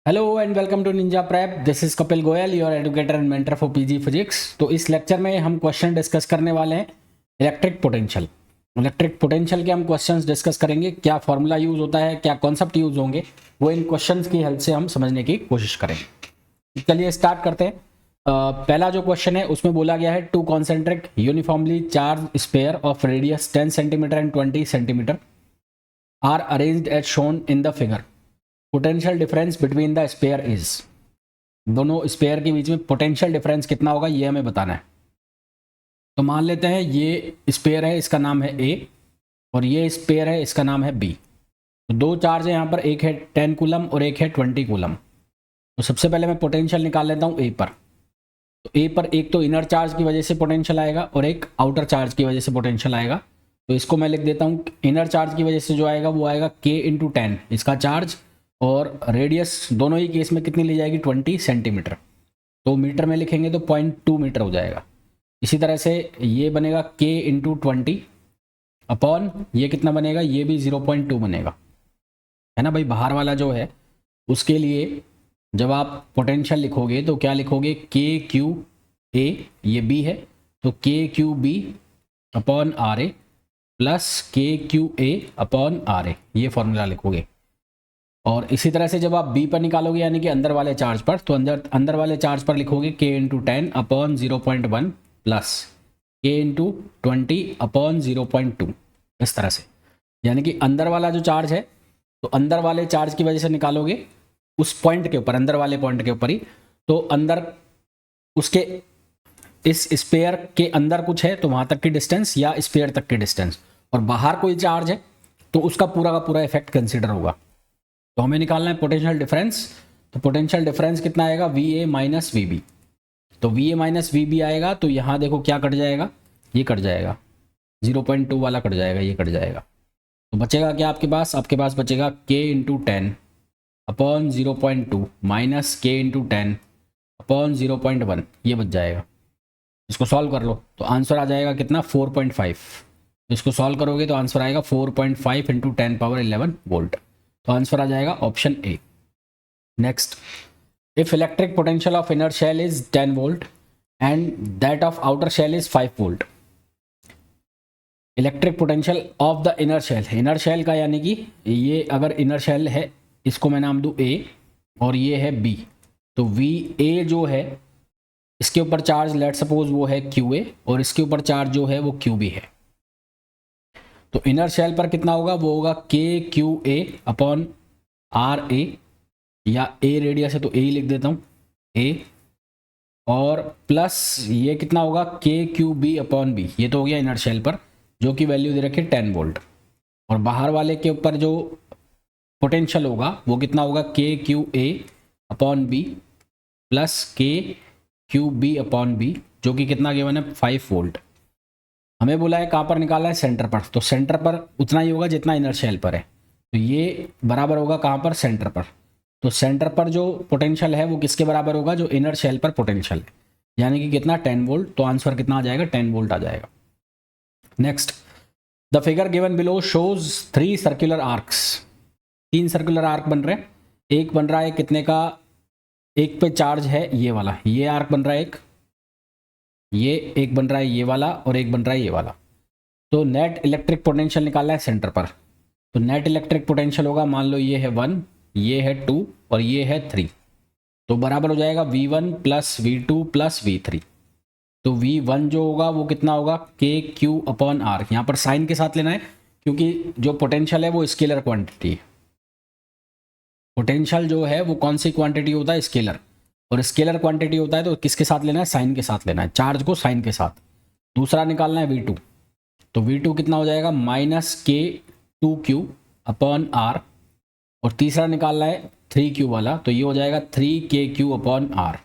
Hello and welcome to Ninja Prep. This is Kapil Goyal, your educator and mentor for PG physics. तो इस lecture में हम question discuss करने वाले हैं इलेक्ट्रिक पोटेंशियल। इलेक्ट्रिक पोटेंशियल के हम क्वेश्चंस डिस्कस करेंगे, क्या फॉर्मूला यूज होता है, क्या कॉन्सेप्ट यूज होंगे, वो इन क्वेश्चंस की हेल्प से हम समझने की कोशिश करेंगे। चलिए स्टार्ट करते हैं। पहला जो क्वेश्चन है उसमें बोला गया है two concentric uniformly charge sphere of radius 10 centimetre and 20 centimetre are arranged as shown in the figure. Potential difference between the sphere is. दोनों स्पेयर के बीच में पोटेंशियल डिफरेंस कितना होगा ये हमें बताना है। तो मान लेते हैं ये स्पेयर है, इसका नाम है ए, और ये स्पेयर है, इसका नाम है बी। तो दो चार्ज है यहाँ पर, एक है 10 कूलम और एक है 20 कूलम। तो सबसे पहले मैं पोटेंशियल निकाल लेता हूँ ए पर। तो ए पर एक तो इनर चार्ज की वजह से पोटेंशियल आएगा और एक आउटर चार्ज की वजह से पोटेंशियल आएगा। तो इसको मैं लिख देता हूँ, इनर चार्ज की वजह से जो आएगा वो आएगा k इंटू 10 इसका चार्ज, और रेडियस दोनों ही केस में कितनी ली जाएगी 20 सेंटीमीटर। तो मीटर में लिखेंगे तो 0.2 मीटर हो जाएगा। इसी तरह से ये बनेगा k इंटू 20 अपॉन ये कितना बनेगा, ये भी 0.2 बनेगा, है ना भाई। बाहर वाला जो है उसके लिए जब आप पोटेंशियल लिखोगे तो क्या लिखोगे, के क्यू ए, ये बी है तो k q b upon r a plus k q a upon r a, ये फॉर्मूला लिखोगे। और इसी तरह से जब आप बी पर निकालोगे यानी कि अंदर वाले चार्ज पर, तो अंदर वाले चार्ज पर लिखोगे k into 10 upon 0.1 plus k into 20 upon 0.2, इस तरह से। यानी कि अंदर वाला जो चार्ज है तो अंदर वाले चार्ज की वजह से निकालोगे उस पॉइंट के ऊपर, अंदर वाले पॉइंट के ऊपर ही। तो अंदर उसके इस स्पेयर के अंदर कुछ है तो वहां तक की डिस्टेंस या स्पेयर तक की डिस्टेंस, और बाहर कोई चार्ज है तो उसका पूरा का पूरा इफेक्ट कंसिडर होगा। तो हमें निकालना है पोटेंशियल डिफरेंस। तो पोटेंशियल डिफरेंस कितना आएगा, V A minus V B. तो V A minus V B आएगा तो यहाँ देखो क्या कट जाएगा, ये कट जाएगा, 0.2 वाला कट जाएगा, ये कट जाएगा। तो बचेगा क्या आपके पास बचेगा k into 10 upon 0.2 minus k into 10 upon 0.1, ये बच जाएगा। इसको सॉल्व कर लो तो आंसर आ जाएगा कितना, 4.5। इसको सॉल्व करोगे तो आंसर आएगा 4.5 इंटू 10 पावर 11 वोल्ट। तो आंसर आ जाएगा option a. Next, if electric potential of inner shell is 10 volt and that of outer shell is 5 volt. Electric potential of the inner shell, inner shell का यानी कि ये अगर inner shell है, इसको मैं नाम दूं ए और ये है बी। तो वी ए जो है इसके ऊपर चार्ज लेट सपोज वो है क्यू ए, और इसके ऊपर चार्ज जो है वो क्यू बी है। तो इनर शेल पर कितना होगा, वो होगा k q a upon r ए, या ए रेडियस है तो ए ही लिख देता हूँ, ए, और प्लस ये कितना होगा k q b upon B, ये तो हो गया इनर शेल पर, जो कि वैल्यू दे रखी 10 वोल्ट। और बाहर वाले के ऊपर जो पोटेंशियल होगा वो कितना होगा, k q a upon b plus k q b upon b, जो कि कितना गिवन है 5 वोल्ट। हमें बोला है कहाँ पर निकालना है, सेंटर पर। तो सेंटर पर उतना ही होगा जितना इनर शेल पर है, तो ये बराबर होगा कहाँ पर, सेंटर पर। तो सेंटर पर जो पोटेंशियल है वो किसके बराबर होगा, जो इनर शेल पर पोटेंशियल है, यानी कि कितना 10 वोल्ट। तो आंसर कितना आ जाएगा, 10 वोल्ट आ जाएगा। Next, the figure given below shows 3 circular arcs. 3 circular arc बन रहे हैं। एक बन रहा है कितने का, एक पे चार्ज है ये वाला, ये आर्क बन रहा है एक, ये एक बन रहा है ये वाला, और एक बन रहा है ये वाला। तो नेट इलेक्ट्रिक पोटेंशियल निकालना है सेंटर पर। तो नेट इलेक्ट्रिक पोटेंशियल होगा, मान लो ये है 1, ये है 2 और ये है 3। तो बराबर हो जाएगा V1 plus V2 plus V3। तो V1 जो होगा वो कितना होगा, के क्यू अपॉन आर। यहाँ पर साइन के साथ लेना है क्योंकि जो पोटेंशियल है वो स्केलर क्वांटिटी है। पोटेंशियल जो है वो कौन सी क्वांटिटी होता है, स्केलर, और स्केलर क्वांटिटी होता है तो किसके साथ लेना है, साइन के साथ लेना है, चार्ज को साइन के साथ। दूसरा निकालना है V2। तो V2 कितना हो जाएगा, माइनस के 2Q अपॉन आर, और तीसरा निकालना है 3Q वाला, तो ये हो जाएगा 3KQ अपॉन आर।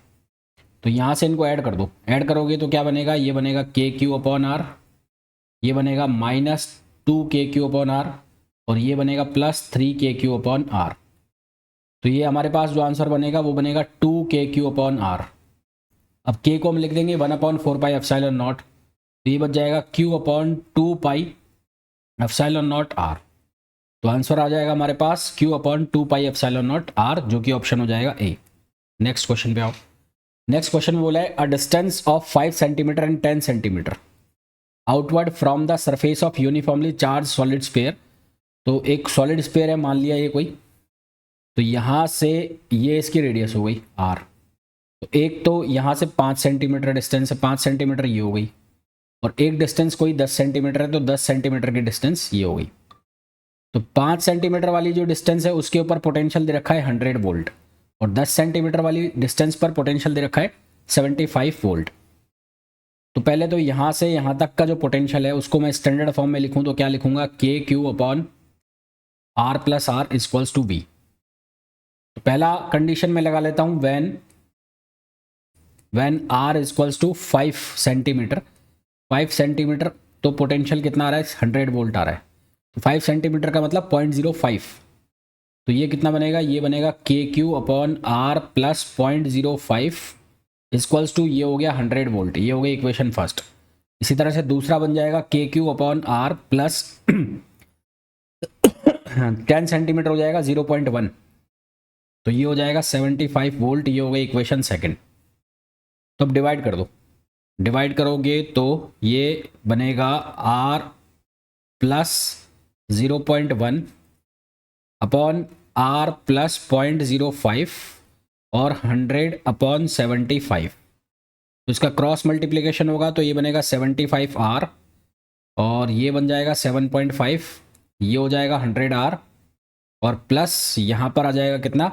तो यहाँ से इनको ऐड कर दो, ऐड करोगे तो क्या बनेगा, ये बनेगा KQ अपॉन आर, ये बनेगा माइनस 2KQ अपॉन आर, और ये बनेगा प्लस 3KQ अपॉन आर। तो ये हमारे पास जो आंसर बनेगा वो बनेगा 2KQ अपॉन आर। अब K को हम लिख देंगे 1/4 पाई एप्सिलॉन नॉट, तो ये बच जाएगा Q upon 2 pi epsilon naught r. तो आंसर आ जाएगा हमारे पास Q अपॉन 2πε0r, जो कि ऑप्शन हो जाएगा ए। नेक्स्ट क्वेश्चन पे आओ। नेक्स्ट क्वेश्चन में बोला है a distance of 5 centimetre and 10 centimetre outward from the surface of uniformly charge solid sphere. तो एक सॉलिड स्फीयर है, मान लिया ये कोई, तो यहाँ से ये इसकी रेडियस हो गई r। तो एक तो यहाँ से 5 सेंटीमीटर डिस्टेंस है, 5 सेंटीमीटर ये हो गई, और एक डिस्टेंस कोई 10 सेंटीमीटर है, तो 10 सेंटीमीटर की डिस्टेंस ये हो गई। तो 5 सेंटीमीटर वाली जो डिस्टेंस है उसके ऊपर पोटेंशियल दे रखा है 100 वोल्ट, और 10 सेंटीमीटर वाली डिस्टेंस पर पोटेंशियल दे रखा है 75 वोल्ट। तो पहले तो यहाँ से यहाँ तक का जो पोटेंशियल है उसको मैं स्टैंडर्ड फॉर्म में लिखूँ तो क्या लिखूंगा, k q upon r plus r equals to b. तो पहला कंडीशन में लगा लेता हूँ, when r equals to 5 centimetre, 5 centimetre तो पोटेंशियल कितना आ रहा है, 100 वोल्ट आ रहा है। तो 5 सेंटीमीटर का मतलब 0.05, तो ये कितना बनेगा, ये बनेगा k q upon r plus 0.05 equals to, ये हो गया 100 वोल्ट, ये हो गया इक्वेशन फर्स्ट। इसी तरह से दूसरा बन जाएगा k q upon r plus 10 centimetre हो जाएगा 0.1, तो ये हो जाएगा 75 वोल्ट, ये हो गया इक्वेशन सेकंड। तो अब डिवाइड कर दो, डिवाइड करोगे तो ये बनेगा r plus 0.1 upon r plus 0.05 और 100 अपॉन 75। तो इसका क्रॉस मल्टीप्लिकेशन होगा तो ये बनेगा 75R, और ये बन जाएगा 7.5, ये हो जाएगा 100R, और प्लस यहाँ पर आ जाएगा कितना,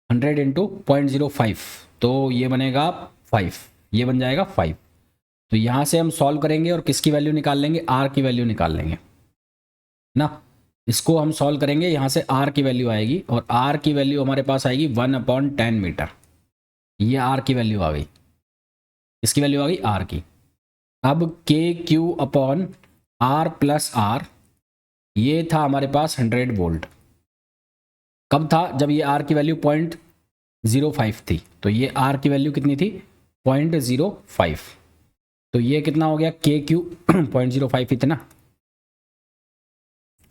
100 इंटू 0.05, तो ये बनेगा 5, ये बन जाएगा 5। तो यहाँ से हम सॉल्व करेंगे और किसकी वैल्यू निकाल लेंगे, R की वैल्यू निकाल लेंगे ना। इसको हम सॉल्व करेंगे, यहाँ से R की वैल्यू आएगी, और R की वैल्यू हमारे पास आएगी 1/10 मीटर। ये R की वैल्यू आ गई, इसकी वैल्यू आ गई R की। अब k q upon r plus r, ये था हमारे पास 100 वोल्ट। कब था, जब ये R की वैल्यू 0.05 थी, तो ये R की वैल्यू कितनी थी, 0.05। तो ये कितना हो गया, के क्यू 0.05 ही थे ना,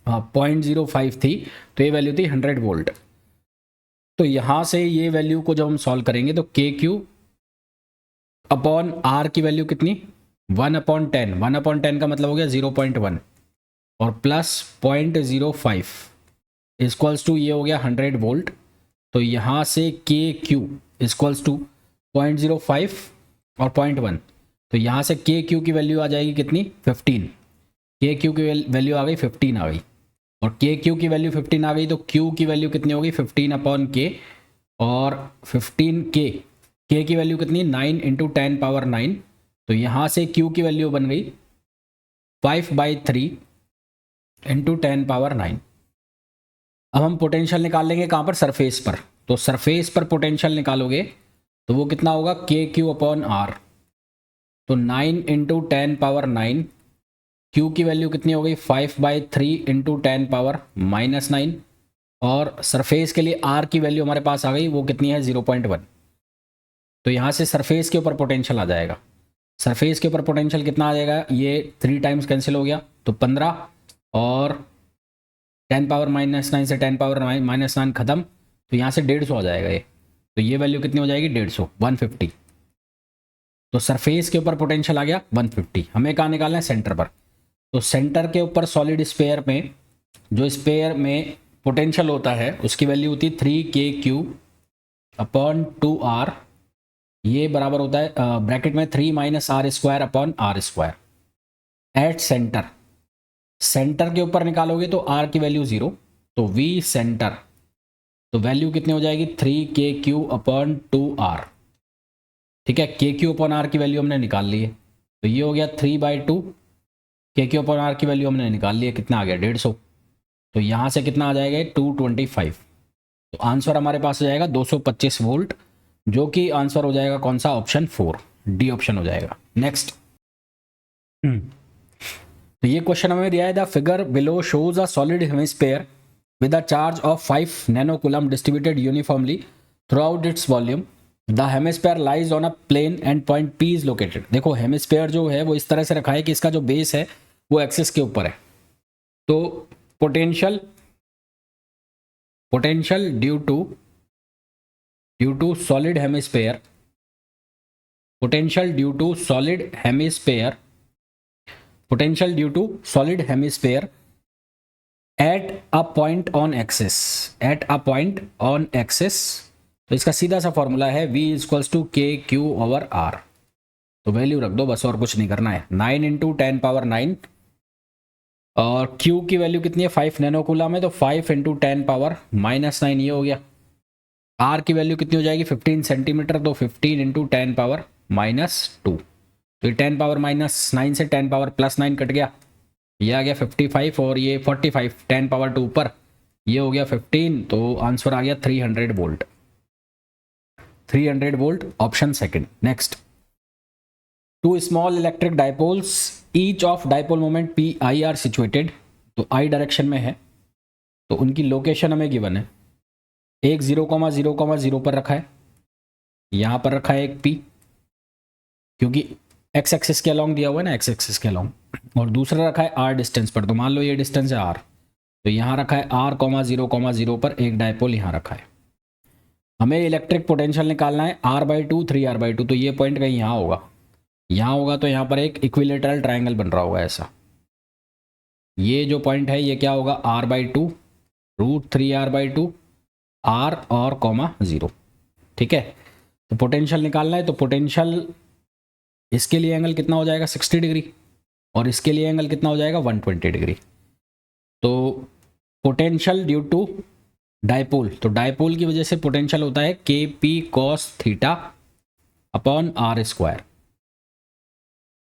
हाँ 0.05 थी, तो ये वैल्यू थी 100 वोल्ट। तो यहाँ से ये वैल्यू को जब हम सॉल्व करेंगे तो के क्यू अपॉन आर की वैल्यू कितनी, 1/10, 1/10 का मतलब हो गया 0.1, और प्लस 0.05 इक्वल्स टू, ये हो गया 100 वोल्ट। तो यहाँ से के क्यू इक्वल्स टू 0.05 और 0.1, तो यहाँ से के क्यू की वैल्यू आ जाएगी कितनी, 15। के क्यू की वैल्यू आ गई 15 आ गई, और के क्यू की वैल्यू 15 आ गई, तो क्यू की वैल्यू कितनी होगी, 15 अपॉन के, और 15 के की वैल्यू कितनी, 9 इंटू 10 पावर 9। तो यहाँ से क्यू की वैल्यू बन गई 5/3 इंटू 10 पावर 9। अब हम पोटेंशियल निकाल लेंगे कहाँ पर, सरफेस पर। तो सरफेस पर पोटेंशियल निकालोगे तो वो कितना होगा, के क्यू अपॉन आर, तो 9 इंटू 10 पावर 9, क्यू की वैल्यू कितनी हो गई, 5/3 इंटू 10 पावर -9, और सरफेस के लिए आर की वैल्यू हमारे पास आ गई, वो कितनी है, 0.1। तो यहाँ से सरफेस के ऊपर पोटेंशियल आ जाएगा, सरफेस के ऊपर पोटेंशियल कितना आ जाएगा, ये 3 टाइम्स कैंसिल हो गया, तो 15, और 10 पावर -9 से 10 पावर -9 खत्म, तो यहाँ से 150 आ जाएगा ये। तो ये वैल्यू कितनी हो जाएगी, 150। तो सरफेस के ऊपर पोटेंशियल आ गया 150। हमें कहाँ निकालना है, सेंटर पर। तो सेंटर के ऊपर सॉलिड स्फीयर में, जो स्फीयर में पोटेंशियल होता है उसकी वैल्यू होती है 3KQ अपॉन 2R, ये बराबर होता है ब्रैकेट में 3 - R² upon R²। At centre, centre के ऊपर निकालोगे तो R की वैल्यू 0, तो V सेंटर, तो वैल्यू कितनी हो जाएगी, 3KQ अपॉन 2R। ठीक है, KQ अपॉन R की वैल्यू हमने निकाल ली है, तो ये हो गया 3/2, KQ अपॉन R की वैल्यू हमने निकाल ली है, कितना आ गया, 150। तो यहाँ से कितना आ जाएगा, 225। तो आंसर हमारे पास हो जाएगा 225 वोल्ट, जो कि आंसर हो जाएगा कौन सा, ऑप्शन 4, डी ऑप्शन हो जाएगा। नेक्स्ट, तो ये क्वेश्चन हमें दिया है, the figure below shows a solid hemisphere with a charge of 5 nanocoulomb distributed uniformly throughout its volume. The hemisphere lies on a plane and point P is located. देखो hemisphere जो है वो इस तरह से रखा है कि इसका जो बेस है वो एक्सिस के ऊपर है। तो potential potential due to solid hemisphere, potential due to solid hemisphere, potential due to solid hemisphere at a point on axis, at a point on axis. तो इसका सीधा सा फॉर्मूला है V equals to k q over r. तो value रख दो बस, और कुछ नहीं करना है। 9 इंटू 10 पावर 9 और Q की वैल्यू कितनी है 5 नैनोकूलम है, तो 5 इंटू 10 पावर -9 ये हो गया। R की वैल्यू कितनी हो जाएगी 15 सेंटीमीटर, तो 15 इंटू 10 पावर -2। तो ये 10 पावर -9 से 10 पावर +9 कट गया, ये आ गया 55 और ये 45, 10 पावर 2 ऊपर, ये हो गया 15। तो आंसर आ गया 300 volt, 300 volt option second. Next, two small electric dipoles each of dipole moment p i are situated, तो आई डायरेक्शन में है, तो उनकी लोकेशन हमें गिवन है। एक 0,0,0 पर रखा है, यहाँ पर रखा है एक पी, क्योंकि एक्स एक्सिस के अलॉन्ग दिया हुआ है ना, एक्स एक्सिस के अलॉन्ग, और दूसरा रखा है आर डिस्टेंस पर। तो मान लो ये डिस्टेंस है आर, तो यहाँ रखा है R,0,0 पर एक डाइपोल यहाँ रखा है। हमें इलेक्ट्रिक पोटेंशियल निकालना है R/2 3R/2, तो ये पॉइंट कहीं यहाँ होगा, यहाँ होगा, तो यहाँ पर एक इक्विलेटरल ट्राइंगल बन रहा होगा ऐसा। ये जो पॉइंट है ये क्या होगा R/2 √3R/2 R और ,0, ठीक है। तो पोटेंशियल निकालना है, तो पोटेंशियल इसके लिए एंगल कितना हो जाएगा 60 डिग्री, और इसके लिए एंगल कितना हो जाएगा 120 डिग्री। तो पोटेंशियल ड्यू टू डाइपोल, तो डाइपोल की वजह से पोटेंशियल होता है KP cos theta upon R²।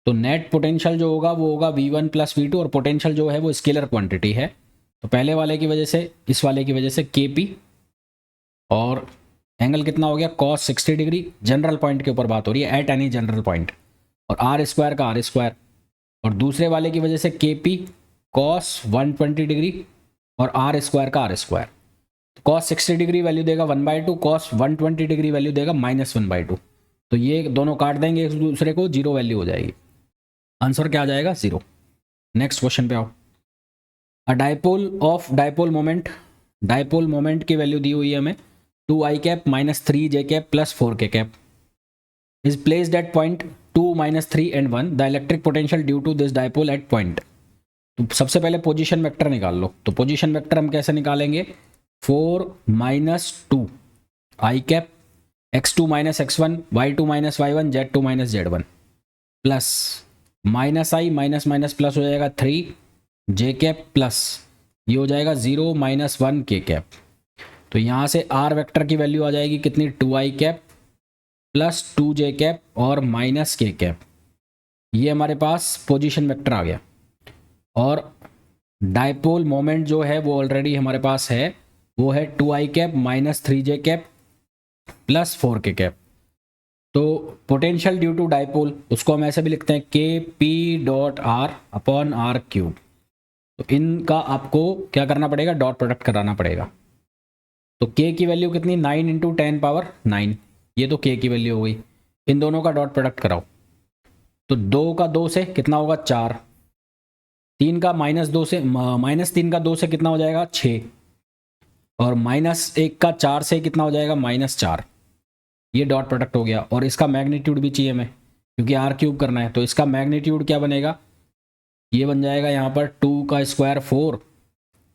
तो नेट पोटेंशियल जो होगा वो होगा V1 + V2, और पोटेंशियल जो है वो स्केलर क्वांटिटी है, तो पहले वाले की वजह से इस वाले की वजह से KP, और एंगल कितना हो गया cos 60 डिग्री, जनरल पॉइंट के ऊपर बात हो रही है, एट एनी जनरल पॉइंट, और R² का R², और दूसरे वाले की वजह से KP cos 120 डिग्री और R² का R²। cos 60 डिग्री वैल्यू देगा 1/2, cos 120 डिग्री वैल्यू देगा -1/2। तो ये दोनों काट देंगे एक दूसरे को, जीरो वैल्यू हो जाएगी। आंसर क्या आ जाएगा 0। नेक्स्ट क्वेश्चन पे आओ। A dipole of dipole moment, dipole moment की वैल्यू दी हुई है हमें 2i cap -3j cap +4k cap is placed at point 2, -3 and 1, the electric potential due to this dipole at point. तो सबसे पहले पोजीशन वेक्टर निकाल लो। तो पोजीशन वेक्टर हम कैसे निकालेंगे, 4 - 2 i cap x2 - x1 y2 - y1 z2 - z1 plus -i minus plus हो जाएगा 3 j कैप प्लस ये हो जाएगा 0 - 1 k कैप। तो यहाँ से r वेक्टर की वैल्यू आ जाएगी कितनी 2i cap plus 2j cap और -k कैप। ये हमारे पास पोजीशन वेक्टर आ गया, और डाइपोल मोमेंट जो है वो ऑलरेडी हमारे पास है, वो है 2i cap -3j cap plus 4k cap. तो पोटेंशियल ड्यू टू डाइपोल उसको हम ऐसे भी लिखते हैं KP.R अपॉन R³। तो इनका आपको क्या करना पड़ेगा, डॉट प्रोडक्ट कराना पड़ेगा। तो K की वैल्यू कितनी 9 इंटू 10 पावर 9, ये तो K की वैल्यू हो गई। इन दोनों का डॉट प्रोडक्ट कराओ, तो 2 का 2 से कितना होगा 4, 3 का -2 से -3 का 2 से कितना हो जाएगा 6, और -1 का 4 से कितना हो जाएगा -4। ये डॉट प्रोडक्ट हो गया, और इसका मैग्नीट्यूड भी चाहिए हमें क्योंकि R³ करना है। तो इसका मैग्नीट्यूड क्या बनेगा, ये बन जाएगा यहाँ पर 2 का स्क्वायर 4,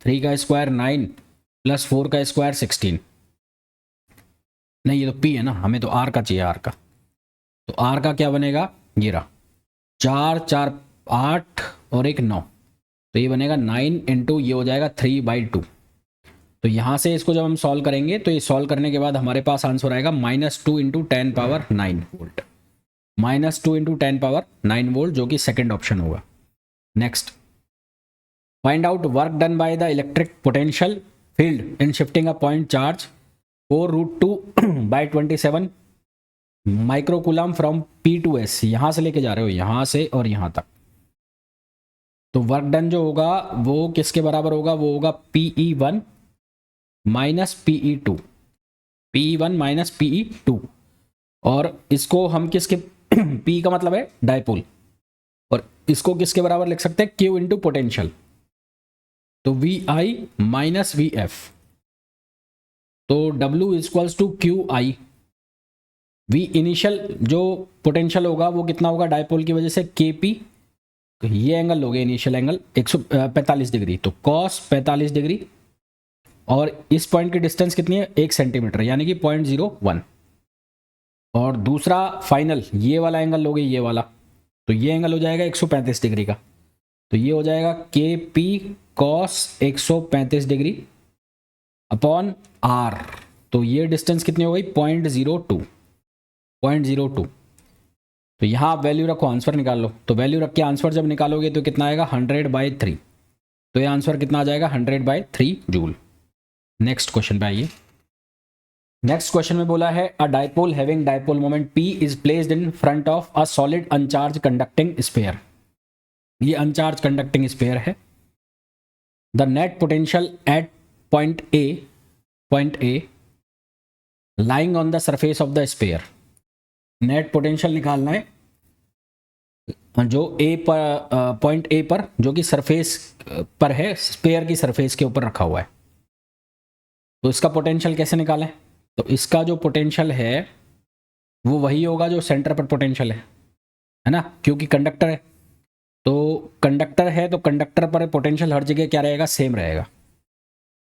3 का स्क्वायर 9 प्लस 4 का स्क्वायर 16। नहीं ये तो P है ना, हमें तो R का चाहिए, R का। तो R का क्या बनेगा, ये रहा 4 4 8 और एक 9, तो ये बनेगा 9 इंटू ये हो जाएगा 3/2। तो यहाँ से इसको जब हम सॉल्व करेंगे तो ये सॉल्व करने के बाद हमारे पास आंसर आएगा -2 into 10 power 9 volt, -2 into 10 power 9 volt, जो कि सेकेंड ऑप्शन होगा। Next, find out work done by the electric potential field in shifting a point charge 4√2/27 microcoulomb from P to S। यहाँ से लेके जा रहे हो यहाँ से और यहाँ तक। तो वर्क डन जो होगा वो किसके बराबर होगा, वो होगा PE1 - PE2, PE1 - PE2। और इसको हम किसके P का मतलब है डाइपोल, और इसको किसके बराबर लिख सकते हैं Q इंटू पोटेंशियल। तो VI - VF, तो W equals to q i, V initial जो पोटेंशियल होगा वो कितना होगा डायपोल की वजह से KP, तो ये एंगल हो गया इनिशियल एंगल 145 डिग्री, तो cos 45 डिग्री, और इस पॉइंट की डिस्टेंस कितनी है 1 सेंटीमीटर यानी कि 0.01, और दूसरा फाइनल ये वाला एंगल हो गया ये वाला, तो ये एंगल हो जाएगा 135 डिग्री का, तो ये हो जाएगा KP cos 135 degree upon R, तो ये डिस्टेंस कितनी हो गई 0.02, तो यहाँ आप वैल्यू रखो आंसर निकाल लो, तो वैल्यू रख के आंसर जब निकालोगे तो कितना आएगा 100/3, तो ये आंसर कितना आ जाएगा 100/3 जूल। नेक्स्ट क्वेश्चन पे आइए। नेक्स्ट क्वेश्चन में बोला है अ dipole having dipole moment P is placed in front of a solid अनचार्ज conducting sphere, ये अनचार्ज कंडक्टिंग स्फीयर है। The net potential at point A lying on the surface of the sphere, net potential निकालना है जो ए पर point A पर जो कि surface पर है, स्फीयर की सरफेस के ऊपर रखा हुआ है। तो इसका पोटेंशियल कैसे निकालें, तो इसका जो पोटेंशियल है वो वही होगा जो सेंटर पर पोटेंशियल है ना, क्योंकि कंडक्टर है, तो कंडक्टर है तो कंडक्टर पर पोटेंशियल हर जगह क्या रहेगा सेम रहेगा।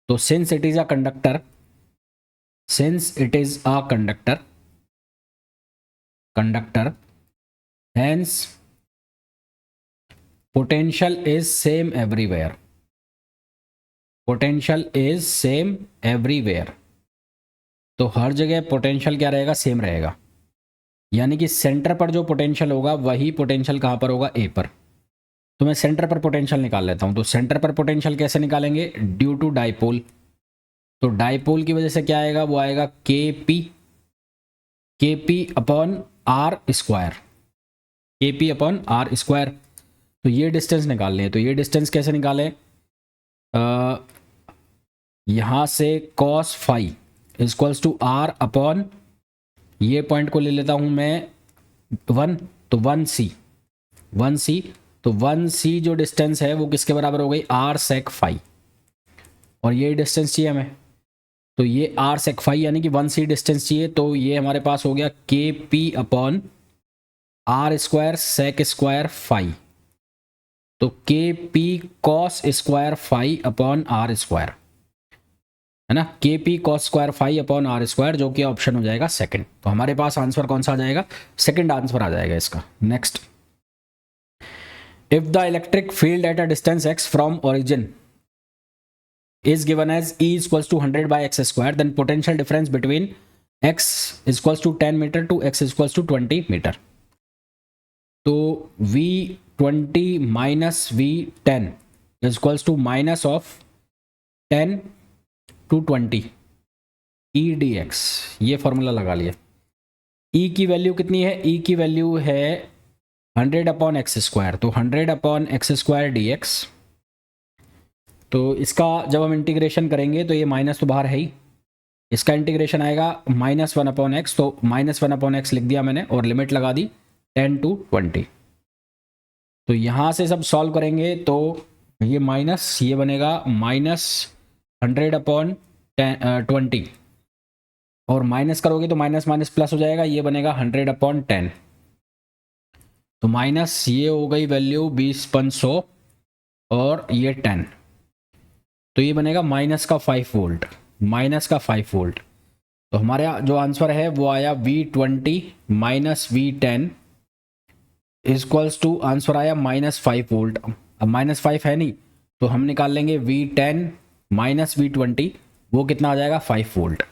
तो since it is a conductor, hence potential is same everywhere, तो हर जगह पोटेंशियल क्या रहेगा सेम रहेगा, यानी कि सेंटर पर जो पोटेंशियल होगा वही पोटेंशियल कहाँ पर होगा ए पर। तो मैं सेंटर पर पोटेंशियल निकाल लेता हूँ, तो सेंटर पर पोटेंशियल कैसे निकालेंगे, ड्यू टू डाइपोल, तो डाइपोल की वजह से क्या आएगा वो आएगा KP अपॉन R स्क्वायर, KP अपॉन R स्क्वायर, तो ये डिस्टेंस निकालने हैं, तो ये डिस्टेंस कैसे निकालें, यहाँ से cos phi equals to R upon, ये पॉइंट को ले लेता हूँ मैं 1, तो 1C, तो 1C जो डिस्टेंस है वो किसके बराबर हो गई R sec फाई, और ये डिस्टेंस चाहिए हमें, तो ये R sec फाई यानी कि 1C डिस्टेंस चाहिए, तो ये हमारे पास हो गया KP अपॉन R square sec square phi, तो KP cos square phi upon R square है ना, KP cos square phi upon R square, जो कि ऑप्शन हो जाएगा सेकंड। तो हमारे पास आंसर कौन सा आ जाएगा, सेकंड आंसर आ जाएगा इसका। Next, if the electric field at a distance x from origin is given as E equals to 100/x square, then potential difference between x equals to 10 meter to x equals to 20 meter, तो V20 minus V10 is equals to minus of 10 to 20 E dx, ये formula लगा लिया। E की value कितनी है, E की value है 100/x square, तो 100/x स्क्वायर dx, तो इसका जब हम इंटीग्रेशन करेंगे तो ये माइनस तो बाहर है ही, इसका इंटीग्रेशन आएगा -1/x, तो -1/x लिख दिया मैंने और लिमिट लगा दी 10 to 20। तो यहाँ से सब सॉल्व करेंगे तो ये माइनस, ये बनेगा -100/20, और माइनस करोगे तो माइनस माइनस प्लस हो जाएगा, ये बनेगा 100/10, तो माइनस ये हो गई वैल्यू 20/100 और ये 10, तो ये बनेगा माइनस का 5 वोल्ट, तो हमारा जो आंसर है वो आया V20 minus V10 equals to, answer आया -5 वोल्ट। अब -5 है नहीं तो हम निकाल लेंगे V10 माइनस V20, वो कितना आ जाएगा 5 वोल्ट।